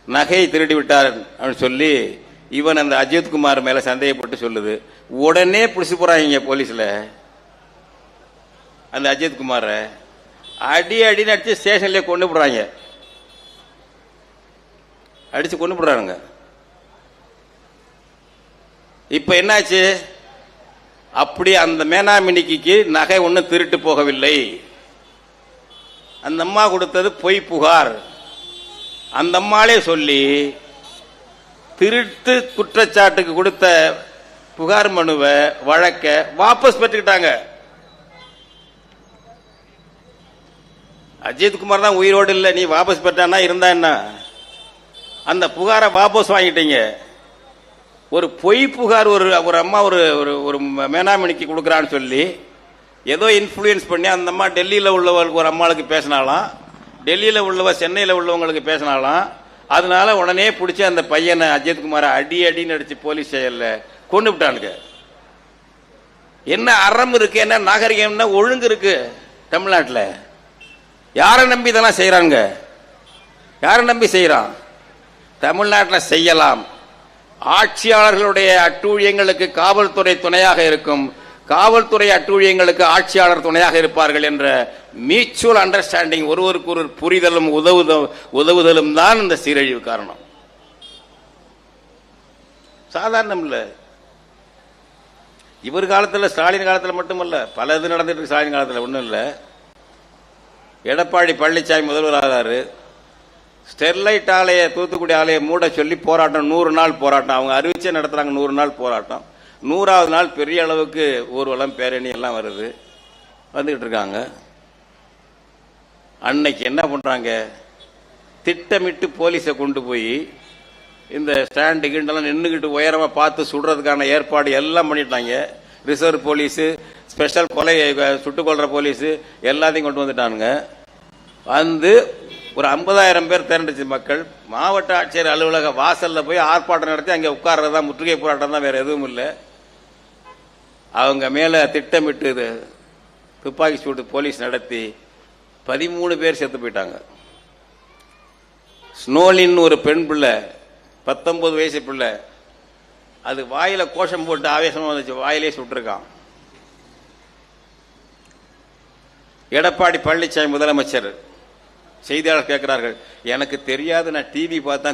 நகையை திருடி விட்டார் அப்படின்னு சொல்லி இவன் அந்த அஜித்குமார் மேல சந்தேகப்பட்டு சொல்லுது. உடனே பிடிச்சு போறாங்க போலீஸ்ல. அந்த அஜித்குமார அடி அடின்னு அடிச்சு ஸ்டேஷன்லயே கொண்டு போடுறாங்க. அடிச்சு கொண்டு போடுறாங்க. இப்ப என்னாச்சு? அப்படி அந்த மேனாமினிக்கு நகை ஒன்னும் திருட்டு போகவில்லை. அந்த அம்மா கொடுத்தது பொய் புகார். அந்த அம்மாளே சொல்லி திருட்டு குற்றச்சாட்டுக்கு கொடுத்த புகார் மனுவை வழக்க வாபஸ் பெற்றுக்கிட்டாங்க. அஜித்குமார் தான் உயிரோடு இல்லை, நீ வாபஸ் பெற்றானா இருந்தா என்ன? அந்த புகாரை வாபஸ் வாங்கிட்டீங்க. ஒரு பொய் புகார் ஒரு அம்மா ஒரு மேனாமினிக்கு கொடுக்குறான்னு சொல்லி ஏதோ இன்ஃப்ளூயன்ஸ் பண்ணி அந்த அம்மா டெல்லியில் உள்ளவர்களுக்கு ஒரு அம்மாளுக்கு பேசினாலாம், டெல்லியில் உள்ளவ சென்னையில் உள்ளவங்களுக்கு பேசினாலாம். அதனால உடனே பிடிச்சி அந்த பையனை அஜித்குமாரை அடி அடின்னு அடிச்சு போலீஸ் செயல்ல கொண்டு விட்டானுங்க. என்ன அறம் இருக்கு, என்ன நாகரிகம், என்ன ஒழுங்கு இருக்கு தமிழ்நாட்டில்? யாரை நம்பி இதெல்லாம் செய்யறாங்க? யாரை நம்பி செய்யறான்? தமிழ்நாட்டில் செய்யலாம். ஆட்சியாளர்களுடைய அட்டூழியங்களுக்கு காவல்துறை துணையாக இருக்கும், காவல்துறை அட்டூழியங்களுக்கு ஆட்சியாளர் துணையாக இருப்பார்கள் என்ற மியூச்சுவல் அண்டர்ஸ்டாண்டிங், ஒருவருக்கு ஒரு புரிதலும் உதவுதலும் தான் இந்த சீரழிவு காரணம். சாதாரணம் இல்ல. இவர் காலத்தில், ஸ்டாலின் காலத்தில் மட்டுமல்ல, பல இது நடந்துட்டு இருக்கு. ஸ்டாலின் காலத்தில் ஒன்றும் இல்லை. எடப்பாடி பழனிசாமி முதல்வராகிறாரு. ஸ்டெர்லைட் ஆலைய, தூத்துக்குடி ஆலையை மூட சொல்லி போராட்டம், 100 நாள் போராட்டம். அவங்க அறிவிச்சே நடத்துறாங்க 100 நாள் போராட்டம். 100வது நாள் பெரிய அளவுக்கு ஊர்வலம், பேரணி எல்லாம் வருது, வந்துகிட்டு இருக்காங்க. அன்னைக்கு என்ன பண்றாங்க? திட்டமிட்டு போலீஸை கொண்டு போய் இந்த ஸ்டாண்டு கிண்டெல்லாம் நின்றுகிட்டு உயரமா பார்த்து சுடுறதுக்கான ஏற்பாடு எல்லாம் பண்ணிட்டாங்க. ரிசர்வ் போலீஸு, ஸ்பெஷல் கொலை சுட்டுக் கொள்ற போலீஸு எல்லாத்தையும் கொண்டு வந்துட்டானுங்க. வந்து ஒரு 50,000 பேர் திரண்டுச்சு மக்கள். மாவட்ட ஆட்சியர் அலுவலக வாசல்ல போய் ஆர்ப்பாட்டம் நடத்தி அங்கே உட்கார்றதா, முற்றுகை போராட்டம் தான், வேற எதுவும் இல்லை. அவங்க மேல திட்டமிட்டு துப்பாக்கி சூடு போலீஸ் நடத்தி 13 பேர் செத்து போயிட்டாங்க. ஸ்னோலின் ஒரு பெண் பிள்ளை, 19 வயசு பிள்ளை, அது வாயில கோஷம் போட்டு ஆவேசமா வந்துச்சு, வாயிலே சுட்டிருக்கான். எடப்பாடி பழனிசாமி முதலமைச்சர், செய்தியாளர் கேட்கிறார்கள், எனக்கு தெரியாது, நான் டிவி பார்த்தா